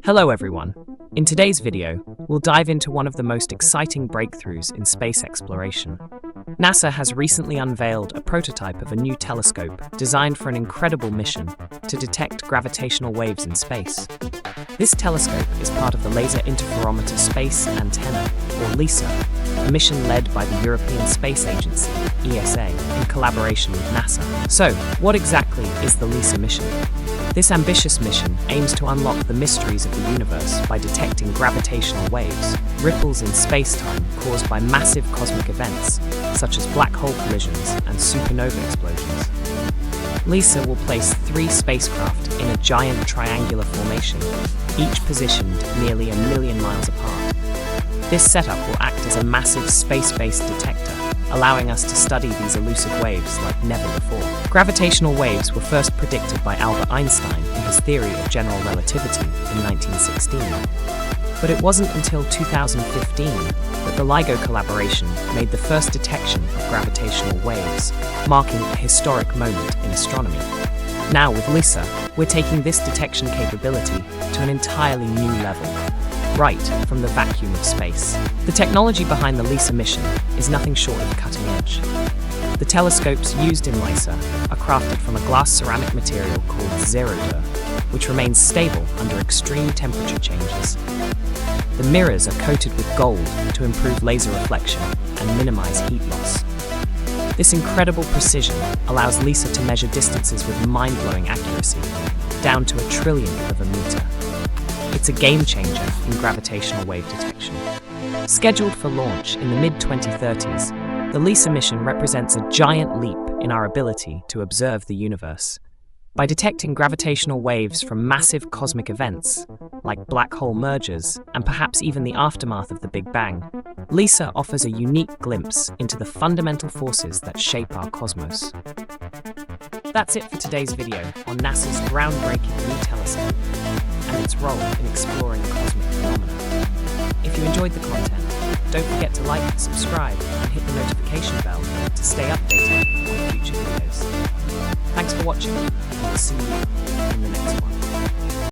Hello everyone. In today's video, we'll dive into one of the most exciting breakthroughs in space exploration. NASA has recently unveiled a prototype of a new telescope designed for an incredible mission to detect gravitational waves in space. This telescope is part of the Laser Interferometer Space Antenna, or LISA, a mission led by the European Space Agency, ESA, in collaboration with NASA. So, what exactly is the LISA mission? This ambitious mission aims to unlock the mysteries of the universe by detecting gravitational waves, ripples in space-time caused by massive cosmic events, such as black hole collisions and supernova explosions. LISA will place 3 spacecraft in a giant triangular formation, each positioned nearly 1 million miles apart. This setup will act as a massive space-based detector, allowing us to study these elusive waves like never before. Gravitational waves were first predicted by Albert Einstein in his theory of general relativity in 1916. But it wasn't until 2015 that the LIGO collaboration made the first detection of gravitational waves, marking a historic moment in astronomy. Now with LISA, we're taking this detection capability to an entirely new level, right from the vacuum of space. The technology behind the LISA mission is nothing short of cutting edge. The telescopes used in LISA are crafted from a glass ceramic material called zero-dur, which remains stable under extreme temperature changes. The mirrors are coated with gold to improve laser reflection and minimize heat loss. This incredible precision allows LISA to measure distances with mind-blowing accuracy, down to a trillionth of a meter. It's a game-changer in gravitational wave detection. Scheduled for launch in the mid-2030s, the LISA mission represents a giant leap in our ability to observe the universe. By detecting gravitational waves from massive cosmic events, like black hole mergers and perhaps even the aftermath of the Big Bang, LISA offers a unique glimpse into the fundamental forces that shape our cosmos. That's it for today's video on NASA's groundbreaking new telescope and its role in exploring cosmic phenomena. If you enjoyed the content, don't forget to like, subscribe, and hit the notification bell to stay updated on future videos. Thanks for watching, and we'll see you in the next one.